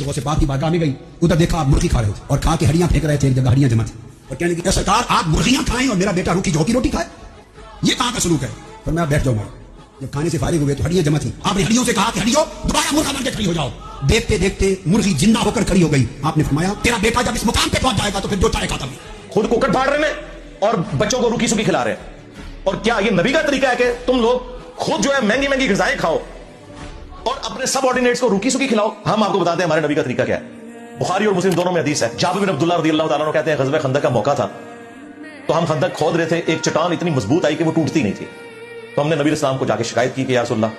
फिर गौसे पाक की बारगाह में गई, उधर देखा आप मुर्गी खा रहे थे और खा के हड्डियां फेंक रहे थे, एक जगह हड्डियां जमा थी, और कहने लगी सरकार आप मुर्गियां खाएं और मेरा बेटा रूखी जौ की रोटी खाए, ये कहां का सलूक है? पर मैं बैठ जाऊंगा। जब खाने से फारिग हुए तो हड्डियां जमा थी, आपने हड्डियों से कहा कि हड्डियों दोबारा मुर्गा बन के खड़ी हो जाओ। देखते देखते मुर्गी जिंदा होकर खड़ी हो गई। आपने फरमाया तेरा बेटा जब इस मुकाम पे पहुंच जाएगा तो फिर जो चाहे खाता भी। खुद कुकड़ फाड़ रहे हैं और बच्चों को रूखी सूखी खिला रहे हैं। और क्या ये नबी का तरीका है कि तुम लोग खुद जो है महंगी महंगी ग़िज़ाएं खाओ और अपने सबऑर्डिनेट्स को रूखी सूखी खिलाओ? हम आपको बताते हैं हमारे नबी का तरीका क्या है। बुखारी और मुस्लिम दोनों में हदीस है। जाबिर बिन अब्दुल्लाह रज़ियल्लाहु ताला अन्हु कहते हैं ग़ज़वे खंदक का मौका था, तो हम खंदक खोद रहे थे, एक चट्टान इतनी मजबूत आई कि वो टूटती नहीं थी। तो हमने नबी इस्लाम को जाके शिकायत की कि या रसूलल्लाह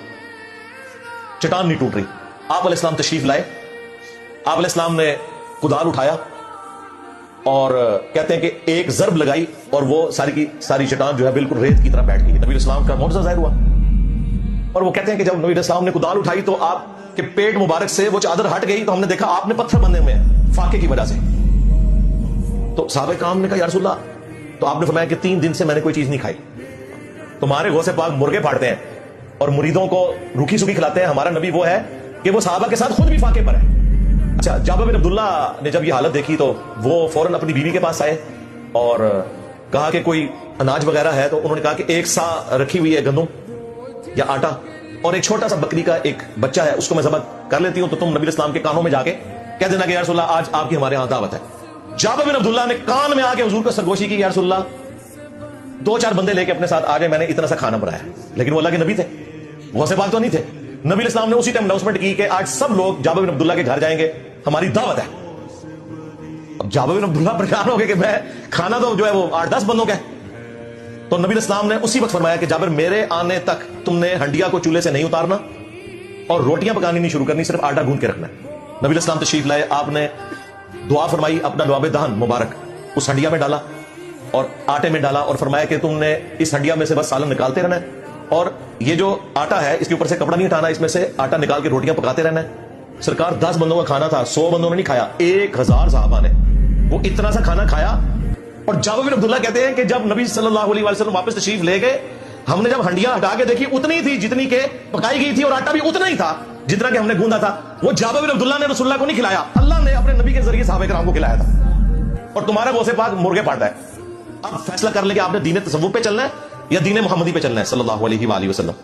चट्टान नहीं टूट रही। आप अलैहिस्सलाम तशरीफ लाए, आप अलैहिस्सलाम ने कुदाल उठाया और कहते हैं कि एक ज़रब लगाई और वो सारी की सारी चट्टान जो है बिल्कुल रेत की तरह बैठ गई। नबी इस्लाम का मौजज़ा ज़ाहिर हुआ। और वो कहते हैं कि जब नबी इस्लाम ने कुदाल उठाई तो आपके पेट मुबारक से वो चादर हट गई, तो हमने देखा आपने पत्थर बंधे हुए हैं फाके की वजह से। तो साहबे काम ने कहा या रसूलल्लाह, तो आपने फरमाया कि 3 दिन से मैंने कोई चीज नहीं खाई। तुम्हारे गौसे पाक मुर्गे फाड़ते हैं और मुरीदों को रूखी सूखी खिलाते हैं। हमारा नबी वो है कि वो साहबा के साथ खुद भी फाके पर है। अच्छा, जाबिर बिन अब्दुल्ला ने जब ये हालत देखी तो वो फौरन अपनी बीवी के पास आए और कहा कि कोई अनाज वगैरह है? तो उन्होंने कहा कि एक सा रखी हुई है गंदम या आटा और एक छोटा सा बकरी का एक बच्चा है, उसको मैं ज़बह कर लेती हूं, तो तुम नबी इस्लाम के कानों में जाके कह देना कि या रसूलल्लाह आज आपकी हमारे यहां दावत है। जाबिर बिन अब्दुल्ला ने कान में आके हुजूर को सरगोशी की, या रसूलल्लाह 2-4 बंदे लेके अपने साथ आ जाए, मैंने इतना सा खाना बनाया। लेकिन वो अल्लाह के नबी थे, गौसे पाक तो नहीं थे। नबी इस्लाम ने उसी टाइम अनाउंसमेंट की कि आज सब लोग जाबिर बिन अब्दुल्ला के घर जाएंगे, हमारी दावत है। अब जाबिर बिन अब्दुल्ला परेशान हो गए कि मैं खाना तो जो है वो 8-10 बंदों का है। तो नबी इस्लाम ने उसी वक्त फरमाया कि जाबिर मेरे आने तक तुमने हंडिया को चूल्हे से नहीं उतारना और रोटियां पकानी नहीं शुरू करनी, सिर्फ आटा गूंद के रखना है। नबी इस्लाम तशरीफ लाए, आपने दुआ फरमाई, अपना लुआब दहन मुबारक उस हंडिया में डाला और आटे में डाला और फरमाया कि तुमने इस हंडिया में से बस सालन निकालते रहना है और ये जो आटा है इसके ऊपर से कपड़ा नहीं हटाना, इसमें से आटा निकाल के रोटियां पकाते रहना है। सरकार 10 बंदों का खाना था, 100 बंदों ने नहीं खाया, 1000 साहबा ने वो इतना सा खाना खाया। और जाबिर बिन अब्दुल्ला कहते हैं कि जब नबी सल्लल्लाहु अलैहि वसल्लम वापस तशरीफ ले गए, हमने जब हंडियां हटा के देखी उतनी थी जितनी के पकाई गई थी और आटा भी उतना ही था जितना कि हमने गूंदा था। वो जाबिर बिन अब्दुल्ला ने रसूलुल्लाह को नहीं खिलाया, अल्लाह ने अपने नबी के जरिए सहाबा किराम को खिलाया था। और तुम्हारा गौसे पाक मुर्गे फाड़ता है। अब फैसला कर ले कि आपने दीन तसव्वुफ पे चलना है या दीन मुहम्मदी पे चलना है सल्लल्लाहु अलैहि वसल्लम।